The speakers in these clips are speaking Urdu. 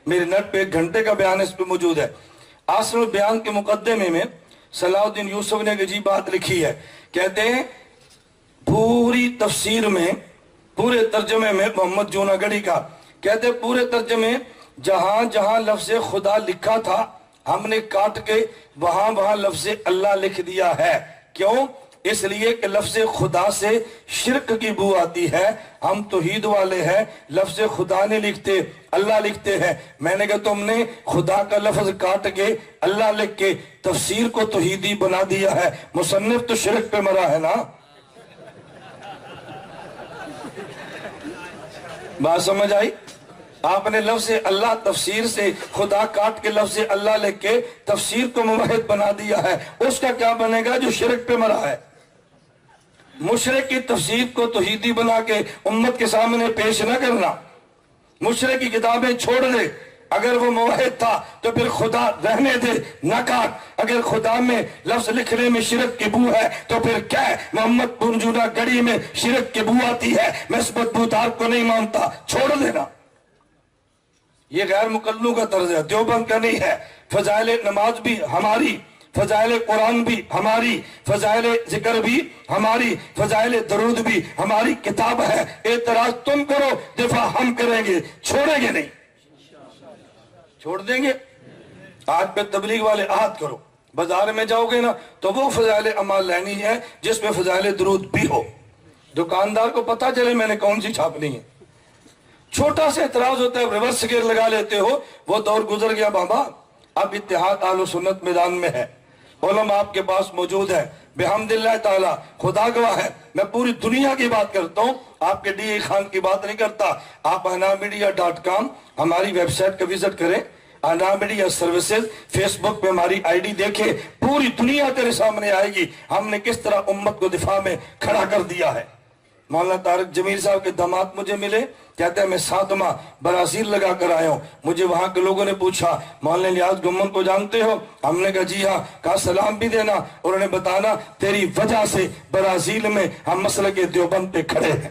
میرے نیٹ پہ 1 گھنٹے کا بیان اس پہ موجود ہے۔ آسر بیان کے مقدمے میں صلاح الدین یوسف نے ایک عجیب بات لکھی ہے، کہتے ہیں پوری تفسیر میں، پورے ترجمے میں محمد جوناگڑھی کا، کہتے ہیں پورے ترجمے جہاں جہاں لفظ خدا لکھا تھا ہم نے کاٹ کے وہاں وہاں لفظ اللہ لکھ دیا ہے۔ کیوں؟ اس لیے کہ لفظ خدا سے شرک کی بو آتی ہے، ہم توحید والے ہیں، لفظ خدا نہیں لکھتے، اللہ لکھتے ہیں۔ میں نے کہا تم نے خدا کا لفظ کاٹ کے اللہ لکھ کے تفسیر کو توحیدی بنا دیا ہے، مصنف تو شرک پہ مرا ہے نا۔ بات سمجھ آئی؟ آپ نے لفظ اللہ تفسیر سے خدا کاٹ کے لفظ اللہ لکھ کے تفسیر کو موحد بنا دیا ہے، اس کا کیا بنے گا جو شرک پہ مرا ہے؟ مشرک کی تفسیر کو توحیدی بنا کے امت کے سامنے پیش نہ کرنا، مشرک کی کتابیں چھوڑ دے، اگر وہ موحد تھا تو پھر خدا رہنے دے، نہ کاٹ۔ اگر خدا میں لفظ لکھنے میں شرک کی بو ہے تو پھر کیا ہے؟ محمد بن جوناگڑھی میں شرک کی بو آتی ہے، میں اس بدبودار کو نہیں مانتا، چھوڑ دینا۔ یہ غیر مقلدوں کا طرز ہے، دیوبند کا نہیں ہے۔ فضائل نماز بھی ہماری، فضائل قرآن بھی ہماری، فضائل ذکر بھی ہماری، فضائل درود بھی ہماری کتاب ہے۔ اعتراض تم کرو، دفاع ہم کریں گے، چھوڑیں گے نہیں۔ چھوڑ دیں گے؟ آج پہ تبلیغ والے عہد کرو، بازار میں جاؤ گے نا تو وہ فضائل اعمال لینی ہے جس میں فضائل درود بھی ہو، دکاندار کو پتا چلے میں نے کون سی چھاپنی ہے۔ چھوٹا سے اعتراض ہوتا ہے ریورس گیئر لگا لیتے ہو، وہ دور گزر گیا بابا، اب اتحاد اہل سنت میدان میں ہے، علماء آپ کے پاس موجود ہے، بحمداللہ تعالی۔ خدا گواہ ہے میں پوری دنیا کی بات کرتا ہوں، آپ کے ڈی اے خان کی بات نہیں کرتا۔ آپ anamidia.com ہماری ویب سائٹ کا وزٹ کریں، انامیڈیا سروسز، فیس بک پہ ہماری آئی ڈی دیکھیں، پوری دنیا تیرے سامنے آئے گی ہم نے کس طرح امت کو دفاع میں کھڑا کر دیا ہے۔ مولانا طارق جمیل صاحب کے داماد مجھے ملے، کہتے ہیں میں 7 ماہ برازیل لگا کر آیا ہوں۔ مجھے وہاں کے لوگوں نے پوچھا مولانا الیاس گمن کو جانتے ہو؟ ہم نے کہا جی ہاں۔ کہا سلام بھی دینا، اور انہیں بتانا تیری وجہ سے برازیل میں ہم مسلک دیوبند پہ کھڑے ہیں۔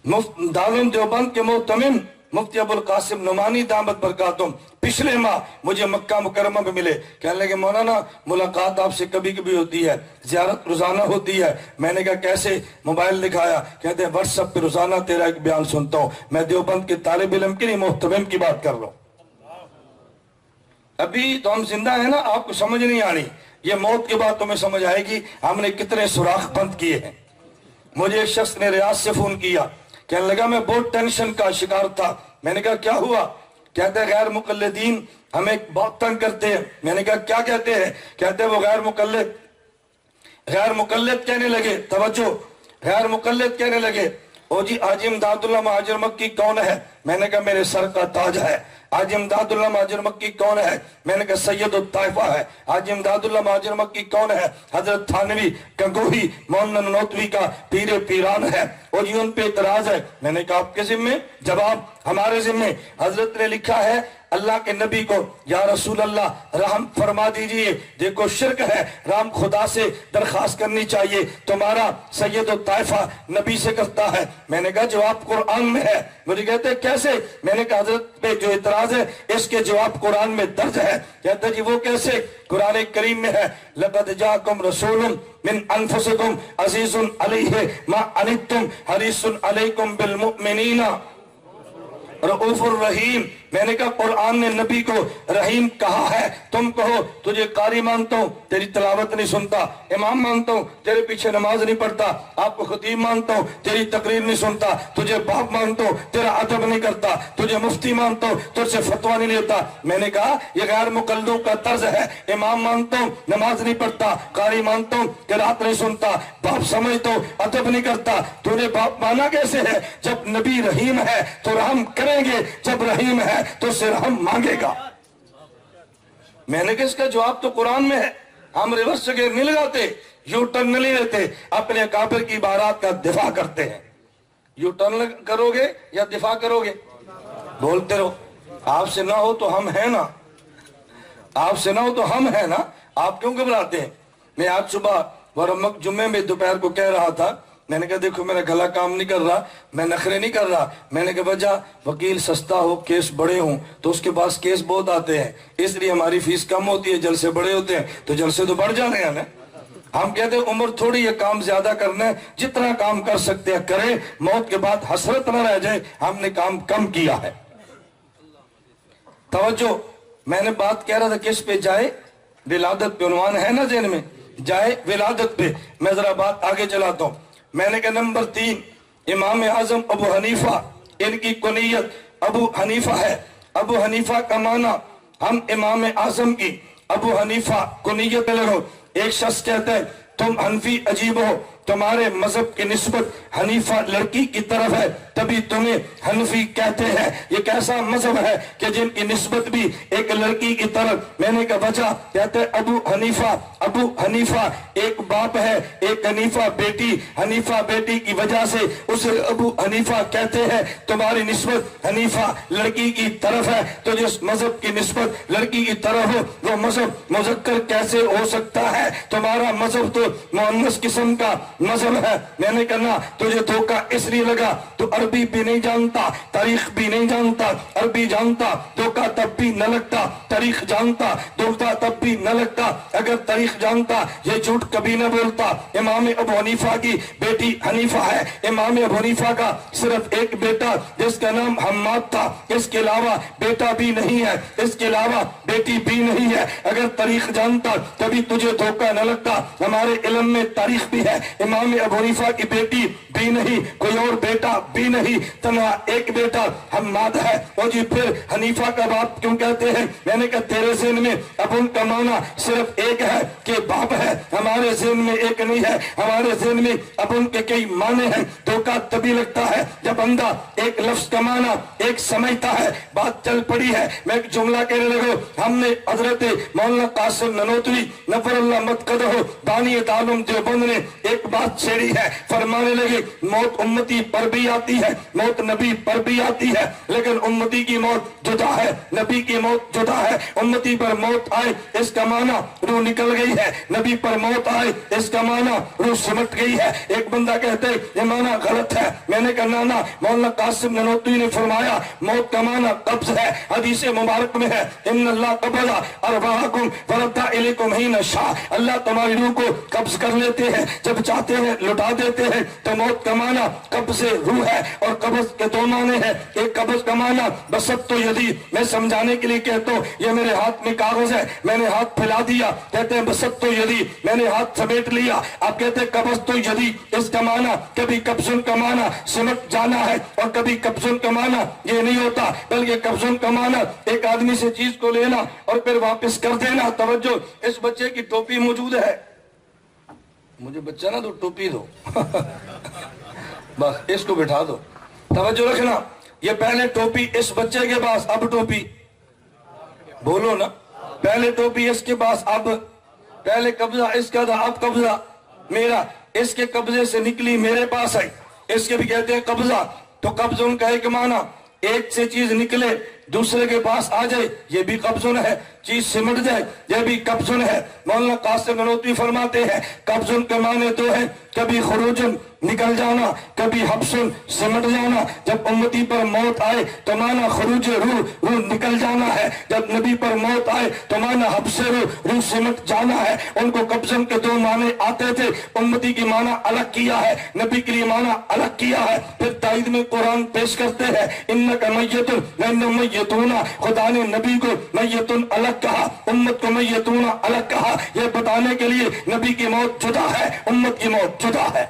دارالعلوم دیوبند کے محتمم مفتی ابوالقاسم نعمانی دامت برکاتہم پچھلے ماہ مجھے مکہ مکرمہ میں ملے، کہنے لگے مولانا ملاقات آپ سے کبھی کبھی ہوتی ہے، زیارت روزانہ ہوتی ہے۔ میں نے کہا کیسے؟ موبائل دکھایا، کہتے ہیں واٹس ایپ پہ روزانہ تیرا ایک بیان سنتا ہوں۔ میں دیوبند کے طالب علم کی نہیں، محتمم کی بات کر رہا ہوں۔ ابھی تو ہم زندہ ہیں نا، آپ کو سمجھ نہیں آنی، یہ موت کے بعد تمہیں سمجھ آئے گی ہم نے کتنے سوراخ بند کیے ہیں۔ مجھے ایک شخص نے ریاض سے فون کیا، کہنے لگا میں بہت ٹینشن کا شکار تھا۔ میں نے کہا کیا ہوا؟ کہتے ہیں غیر مقلدین ہمیں بہت تنگ کرتے ہیں۔ میں نے کہا کیا کہتے ہیں؟ کہتے ہیں وہ غیر مقلد کہنے لگے، توجہ، غیر مقلد کہنے لگے او جی حاجی امداد اللہ مہاجر مکی کون ہے؟ میں نے کہا میرے سر کا تاج ہے۔ حاجی امداد اللہ مہاجر مکی کون ہے؟ میں نے کہا سید الطائفہ ہے۔ حاجی امداد اللہ مہاجر مکی کون ہے؟ حضرت تھانوی گنگوہی مولانا ننوتوی کا پیر پیران ہے۔ اور جی ان پہ اعتراض ہے۔ میں نے کہا آپ کے ذمے؟ جواب ہمارے ذمے۔ حضرت نے لکھا ہے اللہ کے نبی کو یا رسول اللہ رحم فرما دیجئے، دیکھو شرک ہے، رحم خدا سے درخواست کرنی چاہیے، تمہارا سید الطائفہ نبی سے کرتا ہے۔ میں نے کہا جواب قرآن میں ہے۔ مجھے کہتے ہیں کیسے؟ میں نے کہا حضرت پہ جو اعتراض ہے اس کے جواب قرآن میں درج ہے۔ کہتے ہیں جی وہ کیسے؟ قرآن کریم میں ہے لَقَدْ جَاءَكُمْ رَسُولٌ مِّنْ أَنفُسِكُمْ عَزِيزٌ عَلَيْهِ مَا عَنِتُّمْ حَرِيصٌ عَلَيْكُمْ بِالْمُؤْمِنِينَ رؤوف الرحیم۔ میں نے کہا قرآن نے نبی کو رحیم کہا ہے، تم کہو تجھے قاری مانتا ہوں تیری تلاوت نہیں سنتا، امام مانتا ہوں تیرے پیچھے نماز نہیں پڑھتا، آپ کو خطیب مانتا ہوں تیری تقریر نہیں سنتا، تجھے باپ مانتا ہوں تیرا ادب نہیں کرتا، تجھے مفتی مانتا ہوں تجھ سے فتویٰ نہیں لیتا۔ میں نے کہا یہ غیر مقلدوں کا طرز ہے، امام مانتا ہوں نماز نہیں پڑھتا، قاری مانتا ہوں قرات نہیں سنتا، باپ سمجھتا ہوں ادب نہیں کرتا۔ تو نے باپ مانا کیسے ہے؟ جب نبی رحیم ہے تو رحم کریں گے، جب رحیم ہے تو اس سے رحم مانگے گا۔ میں نے کہا اس کا جواب تو قرآن میں ہے، ہم ریورس گیئر نہیں لگاتے، یو ٹرن نہیں لیتے، اپنے اکابر کی عبارات کا دفاع کرتے ہیں۔ یو ٹرن کرو گے یا دفاع کرو گے؟ بولتے رہو، آپ سے نہ ہو تو ہم ہیں نا، آپ سے نہ ہو تو ہم ہیں نا، آپ کیوں گھبراتے ہیں؟ میں آج صبح ورمک جمعے میں دوپہر کو کہہ رہا تھا میں نے کہا دیکھو میرا گلا کام نہیں کر رہا، میں نخرے نہیں کر رہا. میں نے کہا وجہ وکیل سستا ہو، کیس بڑے ہوں تو اس کے پاس کیس بہت آتے ہیں، اس لیے ہماری فیس کم ہوتی ہے. جلسے بڑے ہوتے ہیں تو جلسے تو بڑھ جانے ہیں نا. ہم کہتے ہیں عمر تھوڑی ہے، کام زیادہ کرنا ہے، جتنا کام کر سکتے ہیں کریں، موت کے بعد حسرت نہ رہ جائے ہم نے کام کم کیا ہے. توجہ، میں نے بات کہہ رہا تھا کس پہ؟ جائے ولادت پہ. عنوان ہے نا ذہن میں، جائے ولادت پہ. میں ذرا بات آگے چلاتا ہوں. میں نے کہا نمبر 3، امام اعظم ابو حنیفہ، ان کی کنیت ابو حنیفہ ہے. ابو حنیفہ کا معنی، ہم امام اعظم کی ابو حنیفہ کنیت پہ لگو. ایک شخص کہتا ہے تم حنفی عجیب ہو، تمہارے مذہب کی نسبت حنیفہ لڑکی کی طرف ہے تبھی تمہیں حنفی کہتے ہیں. یہ کیسا مذہب ہے کہ جن کی نسبت بھی ایک لڑکی کی طرف؟ میں نے کہا وجہ، کہتے ہیں ابو حنیفہ ایک باپ ہے، ایک حنیفہ بیٹی. حنیفہ بیٹی کی وجہ سے اسے ابو حنیفہ کہتے ہیں. تمہاری نسبت حنیفہ لڑکی کی طرف ہے تو جس مذہب کی نسبت لڑکی کی طرف ہو وہ مذہب مذکر کیسے ہو سکتا ہے؟ تمہارا مذہب تو مؤنث قسم کا مذہب ہے. میں نے کہا تجھے دھوکہ اس لیے لگا تو عربی بھی نہیں جانتا، تاریخ بھی نہیں جانتا. عربی جانتا دھوکہ تب بھی نہ لگتا، تاریخ جانتا دھوکہ تب بھی نہ لگتا. اگر تاریخ جانتا یہ جھوٹ کبھی نہ بولتا. امام ابو حنیفہ کی بیٹی حنیفہ ہے. امام ابو حنیفہ کا صرف ایک بیٹا جس کا نام حماد تھا، اس کے علاوہ بیٹا بھی نہیں ہے، اس کے علاوہ بیٹی بھی نہیں ہے. اگر تاریخ جانتا کبھی تجھے دھوکہ نہ لگتا. ہمارے علم میں تاریخ بھی ہے. امام ابو حنیفہ کی بیٹی بھی نہیں، کوئی اور بیٹا بھی نہیں، تنہا ایک بیٹا حماد ہے. اور جی پھر حنیفہ کا باپ کیوں کہتے ہیں؟ میں نے کہا تیرے ذہن میں ابن کا معنی صرف ایک ہے کہ باپ ہے، ہمارے ذہن میں ایک نہیں ہے. ہمارے ذہن میں ابن کے کئی معنی ہیں. دھوکہ تبھی لگتا ہے جب بندہ ایک لفظ کا معنی ایک سمجھتا ہے. بات چل پڑی ہے، میں ایک جملہ کہنے لگا. ہم نے حضرت مولانا قاسم ننوتوی نفر اللہ متقدہ بانی تعلم دیوبند نے ایک بات چھیڑی ہے. فرمانے لگے موت امتی پر بھی آتی ہے، موت نبی پر بھی آتی ہے، لیکن امتی کی موت جدا ہے، نبی کی موت جدا ہے. امتی پر موت آئے اس کا معنی روح نکل گئی ہے، نبی پر موت آئے اس کا معنی روح سمٹ گئی ہے. ایک بندہ کہتے یہ معنی غلط ہے. میں نے کہا نانا، مولانا قاسم ننوتوی نے فرمایا موت کا معنی قبض ہے. حدیث مبارک میں ہے ان اللہ قبض ارواحکم ورد الیکم حین شاء. اللہ تمہاری روح کو قبض کر لیتے ہیں، جب چاہتے ہیں لٹا دیتے ہیں. تو موت کا معنی قبض روح ہے. اور قبض کے دو معنی ہیں. ایک قبض کا معنی بسط یدی، میں سمجھانے کے لیے کہتا ہوں یہ میرے ہاتھ میں کاغذ ہے، میں نے ہاتھ پھیلا دیا، کہتے ہیں بسط یدی، میں نے ہاتھ سمیٹ لیا. آپ کہتے ہیں قبض یدی، اس کا معنی کبھی قبضن کا معنی سمٹ جانا ہے اور کبھی قبضن کا معنی یہ نہیں ہوتا، بلکہ قبضن کا معنی ایک آدمی سے چیز کو لینا اور پھر واپس کر دینا. توجہ، اس بچے کی ٹوپی موجود ہے، مجھے بچہ نا تو ٹوپی دو بس اس کو بٹھا دو. توجہ رکھنا، یہ پہلے ٹوپی اس بچے کے پاس، اب ٹوپی بولو نا، پہلے ٹوپی اس کے پاس، اب پہلے قبضہ اس کا تھا، اب قبضہ میرا. اس کے قبضے سے نکلی میرے پاس آئی، اس کے بھی کہتے ہیں قبضہ. تو قبض ان کا ایک معنی ایک سے چیز نکلے دوسرے کے پاس آ جائے، یہ بھی قبضن ہے. چیز سمٹ جائے، یہ بھی قبضن ہے. مولانا قاسم ننوتوی فرماتے ہیں قبضن کے معنی تو ہے کبھی خروجن نکل جانا، کبھی حبسن سمٹ جانا. جب امتی پر موت آئے تو معنی خروج روح، روح نکل جانا ہے. جب نبی پر موت آئے تو معنی حبس روح، روح سمٹ جانا ہے. ان کو قبضن کے دو معنی آتے تھے. امتی کی معنی الگ کیا ہے، نبی کے لیے معنی الگ کیا ہے. پھر تائید میں قرآن پیش کرتے ہیں انک میت وانہم میتون. خدا نے نبی کو میتون الگ کہا، امت کو میتون الگ کہا، یہ بتانے کے لیے نبی کی موت جدا ہے، امت کی موت جدا ہے.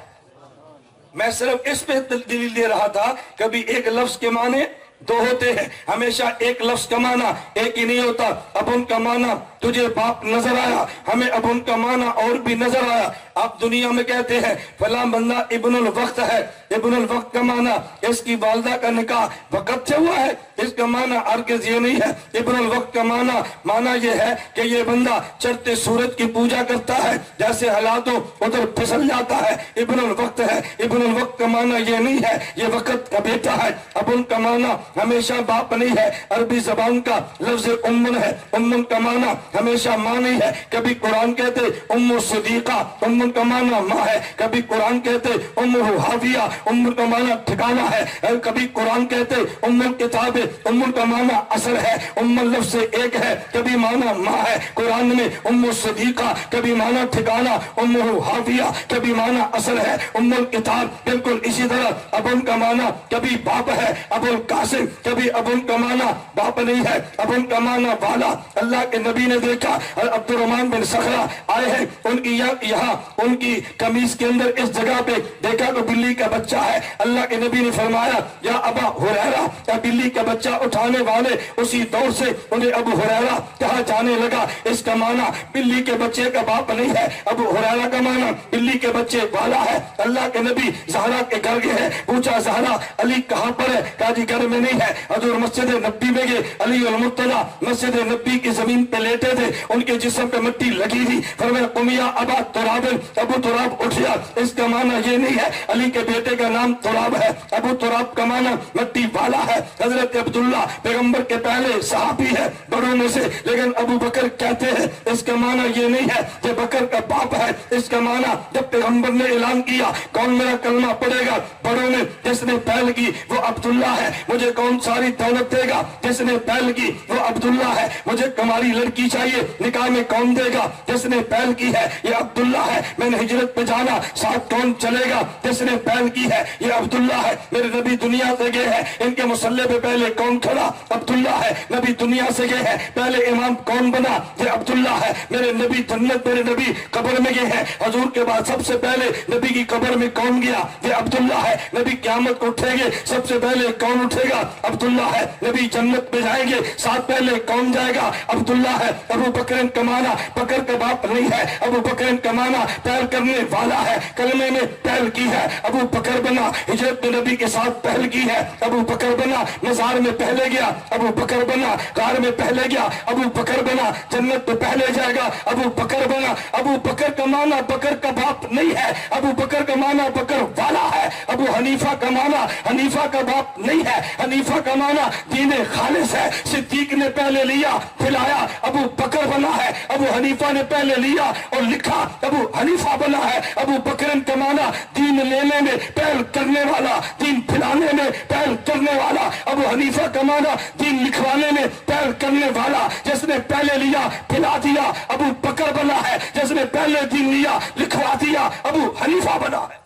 میں صرف اس پہ دلیل دے رہا تھا، کبھی ایک لفظ کے معنی دو ہوتے ہیں، ہمیشہ ایک لفظ کا معنی ایک ہی نہیں ہوتا. اب ان کا معنی تجھے باپ نظر آیا، ہمیں اب ان کا معنی اور بھی نظر آیا. آپ دنیا میں کہتے ہیں فلاں بندہ ابن الوقت ہے، ابن الوقت کا معنی اس کی والدہ کا نکاح وقت سے ہوا ہے، اس کا معنی ہرگز یہ نہیں ہے. ابن الوقت کا معنی یہ ہے کہ یہ بندہ چڑھتے سورج کی پوجا کرتا ہے، جیسے حالات ہو ادھر پھسل جاتا ہے، ابن الوقت ہے. ابن الوقت کا معنی یہ نہیں ہے یہ وقت کا بیٹا ہے. اب ان کا معنی ہمیشہ باپ نہیں ہے. عربی زبان کا لفظ امن ہے، امن کا معنی ہمیشہ ماں نہیں ہے. کبھی قرآن کہتے ام صدیقہ، ام کا معنی ماں ہے. کبھی قرآن کہتے ام حاویہ، ام کا معنی ٹھکانہ ہے. کبھی قرآن کہتے ام الکتاب، ام کا معنی اصل ہے. ام لفظ ایک ہے، کبھی معنی ماں ہے. قرآن میں ام صدیقہ کبھی معنی ٹھکانہ، ام حاویہ کبھی معنی اصل ہے. ام الکتاب بالکل اسی طرح ابن کا معنی کبھی باپ ہے. ابو القاسم کبھی ابن کا معنی باپ نہیں ہے، ابن کا معنی والا. اللہ کے نبی نے دیکھا عبد الرحمن بن صخرہ آئے ہیں، ان کی یہاں ان کی قمیص کے اندر اس جگہ پہ دیکھا تو بلی کا بچہ ہے. اللہ کے نبی نے فرمایا یا ابا ہریرہ، یا بلی کا بچہ اٹھانے والے. اسی دور سے انہیں ابو ہریرہ کہا جانے لگا. اس کا معنی بلی کے بچے کا باپ نہیں ہے، ابو ہریرہ کا معنی بلی کے بچے والا ہے. اللہ کے نبی زہرا کے گھر گئے ہیں، پوچھا زہرا علی کہاں پر ہے؟ کہا جی گھر میں نہیں ہے. حضور مسجد نبی میں گئے، علی المرتضیٰ مسجد نبی کی زمین پہ لیٹے تھے، ان کے جسم پہ مٹی لگی تھی. فرمایا قم یا ابا تراب، ابو تراب اٹھ گیا. اس کا معنی یہ نہیں ہے علی کے بیٹے کا نام تراب ہے، ابو تراب کا معنی مٹی والا ہے. حضرت عبداللہ پیغمبر کے پہلے صحابی ہے بڑوں میں سے، لیکن ابو بکر کہتے ہیں اس کا معنی یہ نہیں ہے کہ بکر کا باپ ہے. اس کا معنی جب پیغمبر نے اعلان کیا کون میرا کلمہ پڑھے گا بڑوں میں جس نے پہل کی وہ عبداللہ ہے. مجھے کون ساری دولت دے گا؟ جس نے پہل کی وہ عبداللہ ہے. مجھے کماری لڑکی چاہیے، نکاح میں کون دے گا؟ جس نے پہل کی ہے یہ عبداللہ ہے. میں نے ہجرت پہ جانا ساتھ کون چلے گا؟ جس نے پہل کی ہے یہ عبداللہ ہے. میرے نبی دنیا سے گئے ہیں، ان کے مصلے پہ پہلے کون کھڑا؟ عبداللہ ہے. نبی دنیا سے گئے ہیں، پہلے امام کون بنا؟ یہ عبداللہ ہے. میرے نبی جنت، میرے نبی قبر میں گئے ہیں، حضور کے بعد سب سے پہلے نبی کی قبر میں کون گیا؟ یہ عبداللہ ہے. نبی قیامت کو اٹھیں گے سب سے پہلے کون اٹھے گا؟ عبداللہ ہے. نبی جنت میں جائیں گے ساتھ پہلے کون جائے گا؟ عبداللہ ہے. ابو بکر کا معنی بکر کا باپ نہیں ہے، ابو بکر کا معنی پہل کرنے والا ہے. کلمے میں پہل کی ہے، ابو بکر بنا. ہجرت میں نبی کے ساتھ پہل کی ہے، ابو بکر بنا. مزار میں پہلے گیا، ابو بکر بنا. غار میں پہلے گیا، ابو بکر بنا. جنت میں پہلے جائے گا، ابو بکر بنا. ابو بکر کا معنی بکر کا باپ نہیں ہے، ابو بکر کا معنی بکر والا ہے. ابو حنیفہ کا معنی حنیفہ کا باپ نہیں ہے، حنیفہ کا معنی دین خالص ہے. صدیق نے پہلے لیا پھلایا، ابو بکر بنا ہے. ابو حنیفہ نے پہلے لیا اور لکھا، ابو حنیفہ بنا ہے. ابو بکر کا معنی دین لینے میں پہل کرنے والا، دین پھلانے میں پہل کرنے والا. ابو حنیفہ کا معنی دین لکھوانے میں پہل کرنے والا. جس نے پہلے لیا پھلا دیا ابو بکر بنا ہے، جس نے پہلے دین لیا لکھوا دیا ابو حنیفہ بنا ہے.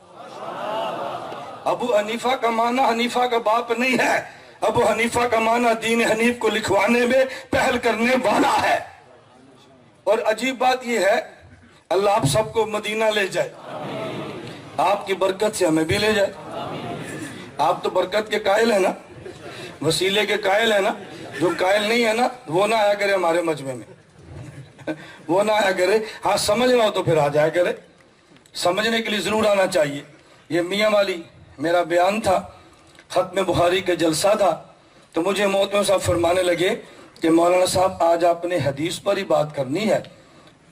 ابو حنیفہ کا معنی حنیفہ کا باپ نہیں ہے، ابو حنیفہ کا معنی دین حنیف کو لکھوانے میں پہل کرنے والا ہے. اور عجیب بات یہ ہے اللہ آپ سب کو مدینہ لے جائے، آپ کی برکت سے ہمیں بھی لے جائے. آپ تو برکت کے قائل ہیں نا، وسیلے کے قائل ہیں نا. جو قائل نہیں ہے نا وہ نہ آیا کرے ہمارے مجمع میں، وہ نہ آیا کرے. ہاں سمجھنا ہو تو پھر آ جایا کرے، سمجھنے کے لیے ضرور آنا چاہیے. یہ میاں والی میرا بیان تھا، ختم بخاری کا جلسہ تھا، تو مجھے محترم صاحب فرمانے لگے کہ مولانا صاحب آج آپ نے حدیث پر ہی بات کرنی ہے،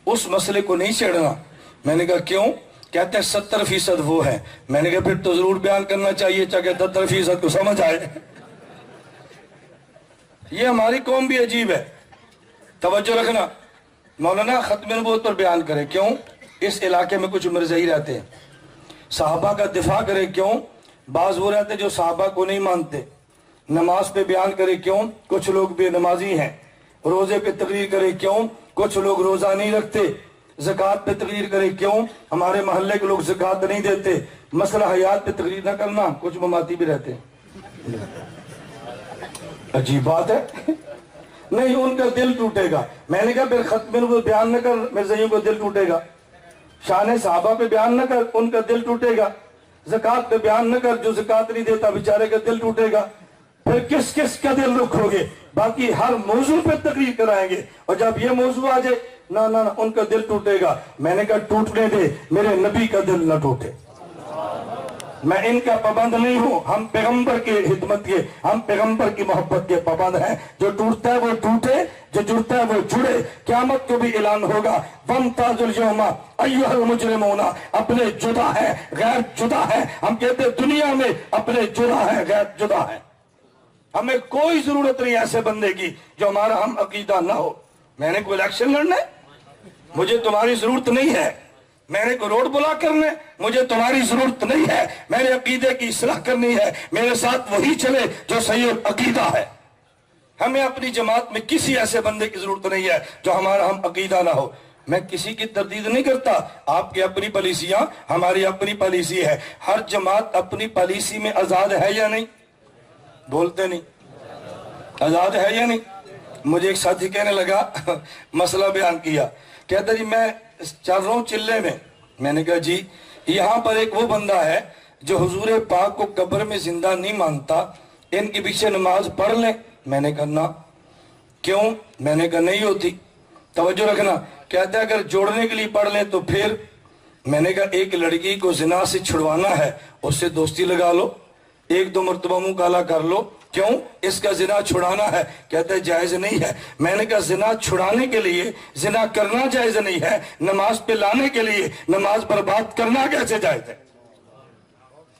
اس مسئلے کو نہیں چھیڑنا. میں نے کہا کیوں؟ کہتے ہیں 70% وہ ہے. میں نے کہا پھر تو ضرور بیان کرنا چاہیے چاہے 70% کو سمجھ آئے. یہ ہماری قوم بھی عجیب ہے. توجہ رکھنا، مولانا ختم نبوت پر بیان کرے کیوں؟ اس علاقے میں کچھ مرزائی رہتے ہیں. صحابہ کا دفاع کرے کیوں؟ بعض وہ رہتے جو صحابہ کو نہیں مانتے. نماز پہ بیان کرے کیوں؟ کچھ لوگ بے نمازی ہیں. روزے پہ تقریر کرے کیوں؟ کچھ لوگ روزہ نہیں رکھتے. زکوٰۃ پہ تقریر کرے کیوں؟ ہمارے محلے کے لوگ زکوٰۃ نہیں دیتے. مسئلہ حیات پہ تقریر نہ کرنا، کچھ مماتی بھی رہتے ہیں. عجیب بات ہے. نہیں ان کا دل ٹوٹے گا. میں نے کہا پھر ختم نبوت بیان نہ کر، مرزائیوں کو دل ٹوٹے گا. شان صحابہ پہ بیان نہ کر، ان کا دل ٹوٹے گا. زکوٰۃ پہ بیان نہ کر، جو زکوٰۃ نہیں دیتا بیچارے کا دل ٹوٹے گا. پھر کس کس کا دل رکھو گے؟ باقی ہر موضوع پہ تقریر کرائیں گے، اور جب یہ موضوع آ جائے نہ ان کا دل ٹوٹے گا. میں نے کہا ٹوٹنے دے، میرے نبی کا دل نہ ٹوٹے. میں ان کا پابند نہیں ہوں. ہم پیغمبر کی خدمت کے، ہم پیغمبر کی محبت کے پابند ہیں. جو ٹوٹتا ہے وہ ٹوٹے، جو جڑتا ہے وہ جڑے. قیامت کو بھی اعلان ہوگا وَامْتَازُوا الْيَوْمَ أَيُّهَا الْمُجْرِمُونَ. اپنے جدا ہے، غیر جدا ہے. ہم کہتے ہیں دنیا میں اپنے جدا ہے، غیر جدا ہے. ہمیں کوئی ضرورت نہیں ایسے بندے کی جو ہمارا ہم عقیدہ نہ ہو. میں نے کوئی الیکشن لڑنا ہے؟ مجھے تمہاری ضرورت نہیں ہے. میں نے کوئی روڈ بلاک کرنا ہے؟ مجھے تمہاری ضرورت نہیں ہے. میں نے عقیدے کی اصلاح کرنی ہے. میرے ساتھ وہی چلے جو صحیح عقیدہ ہے. ہمیں اپنی جماعت میں کسی ایسے بندے کی ضرورت نہیں ہے جو ہمارا ہم عقیدہ نہ ہو. میں کسی کی تردید نہیں کرتا. آپ کی اپنی پالیسیاں، ہماری اپنی پالیسی ہے. ہر جماعت اپنی پالیسی میں آزاد ہے یا نہیں؟ بولتے نہیں. آزاد ہے یا نہیں؟ مجھے ایک ساتھی کہنے لگا، مسئلہ بیان کیا، کہتا جی میں چل رہا ہوں چلے میں. میں نے کہا جی یہاں پر ایک وہ بندہ ہے جو حضور پاک کو قبر میں زندہ نہیں مانتا، ان کے پیچھے نماز پڑھ لیں. میں نے کہا نہ. کیوں؟ میں نے کہا نہیں ہوتی. توجہ رکھنا. کہتا ہے اگر جوڑنے کے لیے پڑھ لیں تو پھر. میں نے کہا ایک لڑکی کو زنا سے چھڑوانا ہے، اس سے دوستی لگا لو، ایک دو مرتبہ منہ کالا کر لو. کیوں؟ اس کا زنا چھڑانا ہے. کہتا ہے جائز نہیں ہے. میں نے کہا زنا چھڑانے کے لیے زنا کرنا جائز نہیں ہے، نماز پہ لانے کے لیے نماز برباد کرنا کیسے جائز ہے؟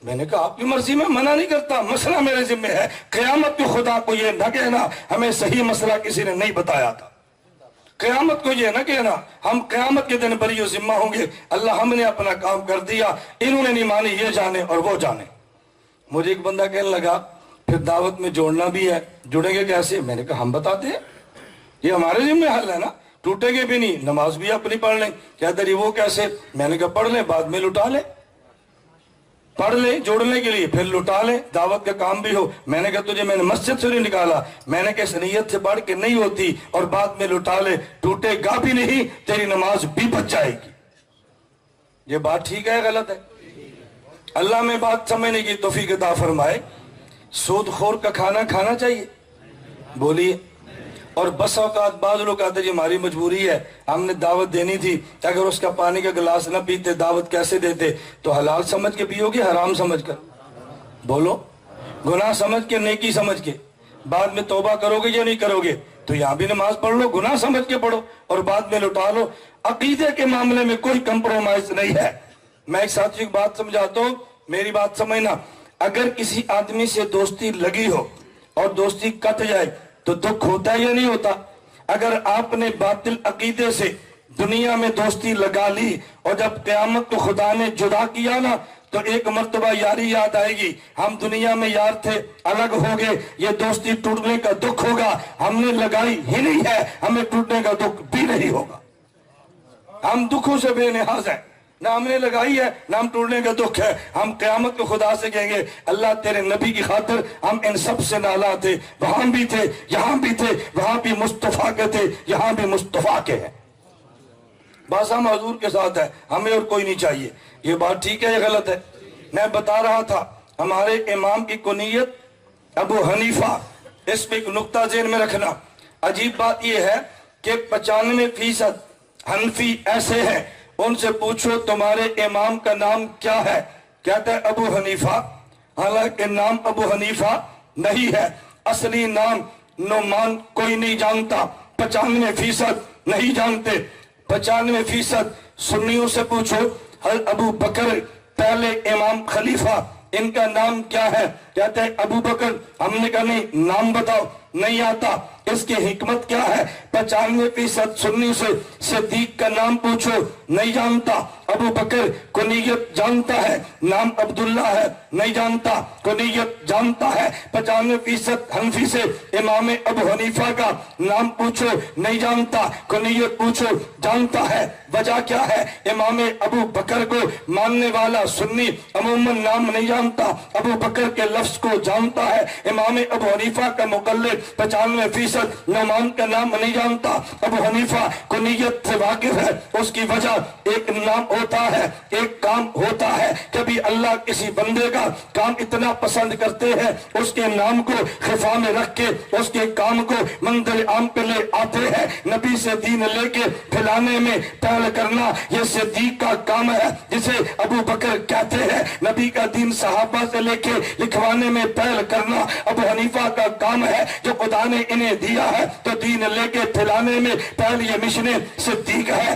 میں نے کہا آپ کی مرضی، میں منع نہیں کرتا، مسئلہ میرے ذمہ ہے. قیامت کو خدا کو یہ نہ کہنا ہمیں صحیح مسئلہ کسی نے نہیں بتایا تھا. قیامت کو یہ نہ کہنا ہم قیامت کے دن بری و ذمہ ہوں گے. اللہ ہم نے اپنا کام کر دیا، انہوں نے نہیں مانی، یہ جانے اور وہ جانے. مجھے ایک بندہ کہنے لگا پھر دعوت میں جوڑنا بھی ہے، جڑیں گے کیسے؟ میں نے کہا ہم بتاتے ہیں، یہ ہمارے ذمہ حل ہے نا. ٹوٹیں گے بھی نہیں، نماز بھی اپنی پڑھ لیں. کہتا جی وہ کیسے؟ میں نے کہا پڑھ لیں بعد میں لٹا لیں. پڑھ لیں جوڑنے کے لیے پھر لٹا لیں، دعوت کا کام بھی ہو. میں نے کہا تجھے میں نے مسجد سے نہیں نکالا، میں نے کہا اس نیت سے پڑھ کے نہیں ہوتی اور بعد میں لٹا لے، ٹوٹے گا بھی نہیں، تیری نماز بھی بچ جائے گی. یہ بات ٹھیک ہے غلط ہے؟ اللہ میں بات سمجھنے کی توفیق عطا فرمائے. سود خور کا کھانا کھانا چاہیے؟ بولیے. اور بس اوقات بعض لوگ کہتے جی ہماری مجبوری ہے، ہم نے دعوت دینی تھی، اگر اس کا پانی کا گلاس نہ پیتے دعوت کیسے دیتے؟ تو حلال سمجھ کے پیو گے حرام سمجھ کر؟ بولو. گناہ سمجھ کے، نیکی سمجھ کے، بعد میں توبہ کرو گے یا نہیں کرو گے؟ تو یہاں بھی نماز پڑھ لو، گناہ سمجھ کے پڑھو اور بعد میں لٹا لو. عقیدے کے معاملے میں کوئی کمپرومائز نہیں ہے. میں ایک ساتھی کی بات سمجھاتا ہوں، میری بات سمجھنا. اگر کسی آدمی سے دوستی لگی ہو اور دوستی کٹ جائے تو دکھ ہوتا ہے یا نہیں ہوتا؟ اگر آپ نے باطل عقیدے سے دنیا میں دوستی لگا لی اور جب قیامت کو خدا نے جدا کیا نا تو ایک مرتبہ یاری یاد آئے گی. ہم دنیا میں یار تھے، الگ ہو گئے، یہ دوستی ٹوٹنے کا دکھ ہوگا. ہم نے لگائی ہی نہیں ہے، ہمیں ٹوٹنے کا دکھ بھی نہیں ہوگا. ہم دکھوں سے بے نیاز ہیں، نہ ہم نے لگائی ہے نہ ہم ٹوٹنے کا دکھ ہے. ہم قیامت کو خدا سے کہیں گے اللہ تیرے نبی کی خاطر ہم ان سب سے نالا تھے، وہاں بھی تھے یہاں بھی تھے، وہاں بھی مصطفیٰ کے تھے یہاں بھی مصطفیٰ کے ہیں. بس ہم حضور کے ساتھ ہیں، ہمیں اور کوئی نہیں چاہیے. یہ بات ٹھیک ہے یا غلط ہے؟ میں بتا رہا تھا ہمارے امام کی کنیت ابو حنیفہ. اس پہ ایک نقطہ ذہن میں رکھنا. عجیب بات یہ ہے کہ 95% حنفی ایسے ہیں، ان سے پوچھو تمہارے امام کا نام کیا ہے، کہتا ہے ابو حنیفہ. حالانکہ نام ابو حنیفہ نہیں ہے، اصلی نام نعمان کوئی نہیں جانتا. 95% نہیں جانتے. 95% سنیوں سے پوچھو حضرت ابو بکر پہلے امام خلیفہ، ان کا نام کیا ہے؟ کہتے ہیں ابو بکر. ہم نے کہا نہیں، نام بتاؤ. نہیں آتا. اس کی حکمت کیا ہے؟ 95% سنی سے صدیق کا نام پوچھو، نہیں جانتا. ابو بکر کنیت جانتا ہے، نام عبداللہ ہے، نہیں جانتا. کنیت جانتا ہے. 95% حنفی سے امام ابو حنیفہ کا نام پوچھو، نہیں جانتا. کنیت پوچھو، جانتا ہے. وجہ کیا ہے؟ امام ابو بکر کو ماننے والا سنی عموماً نام نہیں جانتا، ابو بکر کے لفظ کو جانتا ہے. امام ابو حنیفہ کا مقلد 95% نعمان کا نام نہیں جانتا. ابو حنیفہ کنیت سے واقف ہے. اس کی وجہ ایک نام ہوتا ہے، ایک کام ہوتا ہے. کبھی اللہ کسی بندے کا کام اتنا پسند کرتے ہیں اس کے نام کو خفا میں رکھ کے اس کے کام کو منظر عام پہ لے آتے ہیں. نبی سے دین لے کے پھیلانے میں پہل کرنا یہ صدیق کا کام ہے جسے ابو بکر کہتے ہیں. نبی کا دین صحابہ سے لے کے لکھوانے میں پہل کرنا ابو حنیفہ کا کام ہے. جو خدا نے انہیں دیا ہے تو دین لے کے پھیلانے میں پہل یہ مشن صدیق ہے.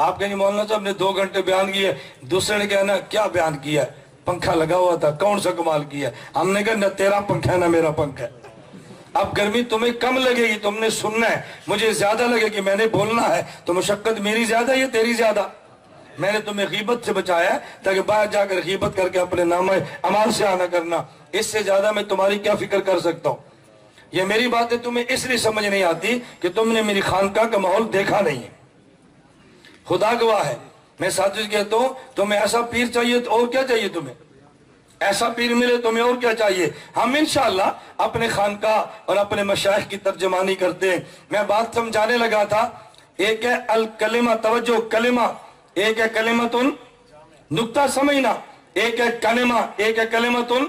آپ کہیں مولانا صاحب نے 2 گھنٹے بیان کیا، دوسرے نے کہنا کیا بیان کیا ہے، پنکھا لگا ہوا تھا، کون سا کمال کیا ہے؟ ہم نے کہا نہ تیرا پنکھا ہے نہ میرا پنکھا ہے۔ اب گرمی تمہیں کم لگے گی، تم نے سننا ہے، مجھے زیادہ لگے کہ میں نے بولنا ہے، تو مشقت میری زیادہ یا تیری زیادہ؟ میں نے تمہیں غیبت سے بچایا ہے تاکہ باہر جا کر غیبت کر کے اپنے نامہ اعمال سے آنا کرنا، اس سے زیادہ میں تمہاری کیا فکر کر سکتا ہوں؟ یہ میری باتیں تمہیں اس لیے سمجھ نہیں آتی کہ تم نے میری خانقاہ کا ماحول دیکھا نہیں ہے۔ خدا گواہ ہے، میں ساتھ کہتا ہوں تمہیں ایسا پیر چاہیے تو اور کیا چاہیے؟ تمہیں ایسا پیر ملے تمہیں اور کیا چاہیے؟ ہم انشاءاللہ اپنے خانقاہ اور اپنے مشائخ کی ترجمانی کرتے ہیں۔ میں بات سمجھانے لگا تھا، ایک ہے الکلمہ، توجہ، کلمہ، ایک ہے کلمتن نقطہ سمجھنا، ایک ہے کلمہ، ایک ہے کلمتن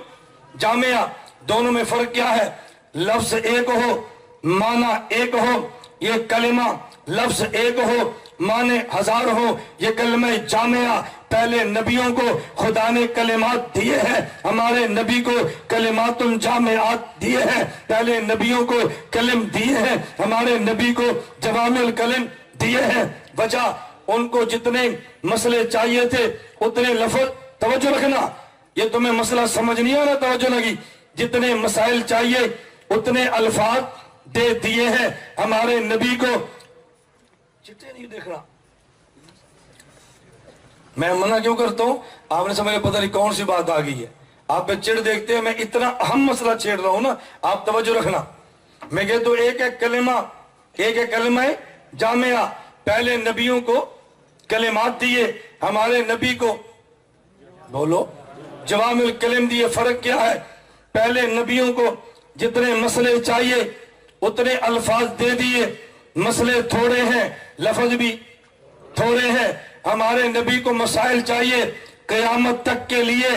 جامعہ، دونوں میں فرق کیا ہے؟ لفظ ایک ہو معنی ایک ہو، یہ کلمہ لفظ ایک ہو معنی 1000 ہو، یہ کلمہ جامعہ۔ پہلے نبیوں کو خدا نے کلمات دیے ہیں، ہمارے نبی کو کلمات جامعات دیے ہیں، پہلے نبیوں کو کلم دیے ہیں، ہمارے نبی کو جوامع الکلم دیے ہیں۔ وجہ ان کو جتنے مسئلے چاہیے تھے اتنے لفظ، توجہ رکھنا، یہ تمہیں مسئلہ سمجھ نہیں آ رہا، توجہ لگی، جتنے مسائل چاہیے اتنے الفاظ دے دیے ہیں ہمارے نبی کو۔ چٹے نہیں دیکھ رہا، میں منع کیوں کرتا ہوں؟ آپ نے سمجھا پتہ نہیں کون سی بات آ گئی ہے، آپ پہ چڑ دیکھتے ہیں، میں اتنا اہم مسئلہ چھیڑ رہا ہوں نا، آپ توجہ رکھنا۔ میں کہتا ہوں ایک ہے کلمہ، ایک ہے کلمہ جامعہ، پہلے نبیوں کو کلمات دیے، ہمارے نبی کو بولو جوامع الکلم دیے۔ فرق کیا ہے؟ پہلے نبیوں کو جتنے مسئلے چاہیے اتنے الفاظ دے دیے، مسئلے تھوڑے ہیں لفظ بھی تھوڑے ہیں۔ ہمارے نبی کو مسائل چاہیے قیامت تک کے لیے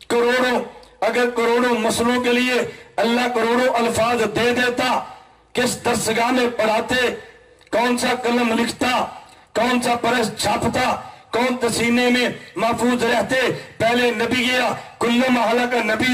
کروڑوں، اگر کروڑوں مسئلوں کے لیے اللہ کروڑوں الفاظ دے دیتا، کس درسگاہ میں پڑھاتے، کون سا قلم لکھتا، کون سا پریس چھاپتا، کون تسینے میں محفوظ رہتے؟ پہلے نبی گیا، کل محلہ کا نبی،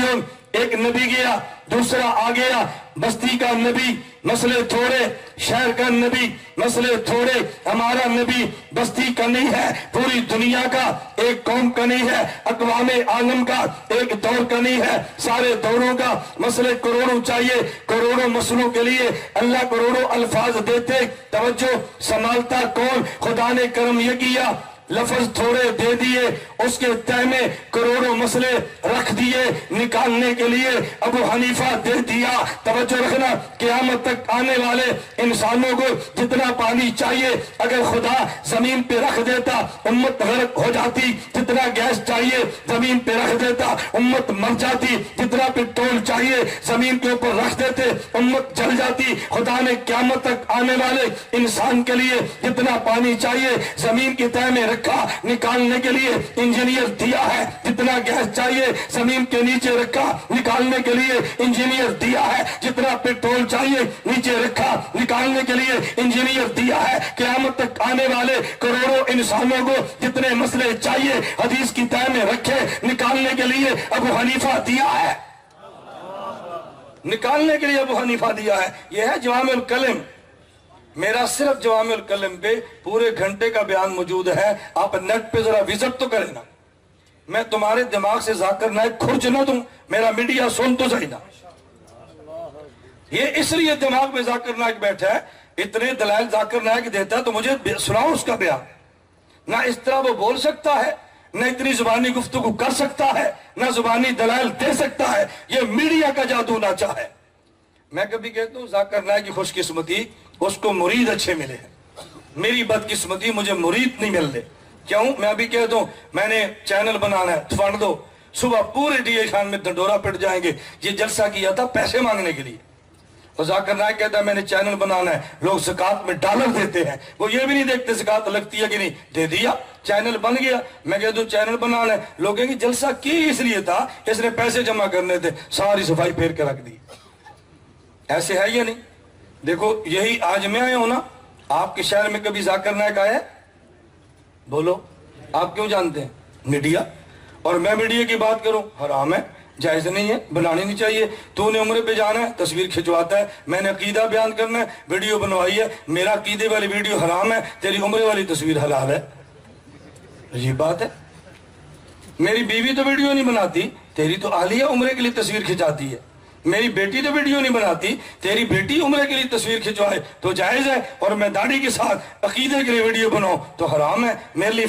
ایک نبی گیا، دوسرا آ گیا، بستی کا نبی مسئلے تھوڑے، شہر کا نبی مسئلے تھوڑے۔ ہمارا نبی بستی کا نہیں ہے، پوری دنیا کا، ایک قوم کا نہیں ہے، اقوام عالم کا، ایک دور کا نہیں ہے، سارے دوروں کا۔ مسئلے کروڑوں چاہیے، کروڑوں مسئلوں کے لیے اللہ کروڑوں الفاظ دیتے، توجہ سنبھالتا کون؟ خدا نے کرم یہ کیا، لفظ تھوڑے دے دیے، اس کے تہ میں کروڑوں مسئلے رکھ دیے، نکالنے کے لیے ابو حنیفہ دے دیا۔ توجہ رکھنا، قیامت تک آنے والے انسانوں کو جتنا پانی چاہیے اگر خدا زمین پہ رکھ دیتا امت غرق ہو جاتی، جتنا گیس چاہیے زمین پہ رکھ دیتا امت مر جاتی، جتنا پیٹرول چاہیے زمین کے اوپر رکھ دیتے امت جل جاتی۔ خدا نے قیامت تک آنے والے انسان کے لیے جتنا پانی چاہیے زمین کی تہ میں رکھا، نکالنے کے لیے انجینئر دیا ہے، جتنا گیس چاہیے زمین کے نیچے رکھا، نکالنے کے لیے انجینئر دیا ہے، جتنا پیٹرول چاہیے نیچے رکھا، نکالنے کے لیے انجینئر دیا ہے۔ قیامت تک آنے والے کروڑوں انسانوں کو جتنے مسئلے چاہیے حدیث کی تہ میں رکھے، نکالنے کے لیے ابو حنیفہ دیا ہے، نکالنے کے لیے ابو حنیفہ دیا ہے۔ یہ ہے جوامع الکلم۔ میرا صرف جوامع الکلم پہ پورے گھنٹے کا بیان موجود ہے، آپ نیٹ پہ ذرا وزٹ تو کریں نا، میں تمہارے دماغ سے ذاکر نائک کھرچ نہ دوں، میرا میڈیا سن تو صحیح نا۔ یہ اس لیے دماغ میں ذاکر نائک بیٹھا ہے، اتنے دلائل ذاکر نائک دیتا ہے تو مجھے سناؤ اس کا بیان۔ نہ اس طرح وہ بول سکتا ہے، نہ اتنی زبانی گفتگو کر سکتا ہے، نہ زبانی دلائل دے سکتا ہے، یہ میڈیا کا جادو نہ چاہے۔ میں کبھی کہتا ہوں ذاکر نائک کی خوش قسمتی اس کو مرید اچھے ملے ہیں، میری بدقسمتی مجھے مرید نہیں مل رہے۔ کیوں؟ میں ابھی کہتا ہوں میں نے چینل بنانا ہے، فنڈ دو، صبح پورے ڈی اے خان میں ڈنڈورا پٹ جائیں گے، یہ جلسہ کیا تھا پیسے مانگنے کے لیے، اور ذاکر نائک کہتا ہے میں نے چینل بنانا ہے، لوگ زکوٰۃ میں ڈالر دیتے ہیں، وہ یہ بھی نہیں دیکھتے زکوٰۃ لگتی ہے کہ نہیں، دے دیا، چینل بن گیا۔ میں کہتا ہوں چینل بنانا ہے، لوگ کہیں گے جلسہ کی اس لیے تھا، اس نے پیسے جمع کرنے تھے، ساری صفائی پھیر کے رکھ دی۔ ایسے ہے یا نہیں؟ دیکھو یہی آج میں آیا ہوں نا، آپ کے شہر میں کبھی ذاکر نائک آیا ہے؟ بولو، آپ کیوں جانتے ہیں؟ میڈیا۔ اور میں میڈیا کی بات کروں، حرام ہے، جائز نہیں ہے، بنانی نہیں چاہیے. تو نے عمرے پہ جانا ہے، تصویر کھنچواتا ہے. میں نے عقیدہ بیان کرنا ہے، ویڈیو بنوائی ہے. میرا عقیدے والی ویڈیو حرام ہے، تیری عمرے والی تصویر حلال ہے. عجیب بات ہے. میری بیوی تو ویڈیو نہیں بناتی، تیری تو عالیہ عمرے کے لیے تصویر کھنچاتی ہے. میری بیٹی تو ویڈیو نہیں بناتی، تیری بیٹی عمرے کے لیے تصویر کھنچوائے تو جائز ہے، اور میں داڑھی کے ساتھ عقیدے کے لیے ویڈیو بناؤں تو حرام ہے. میرے لیے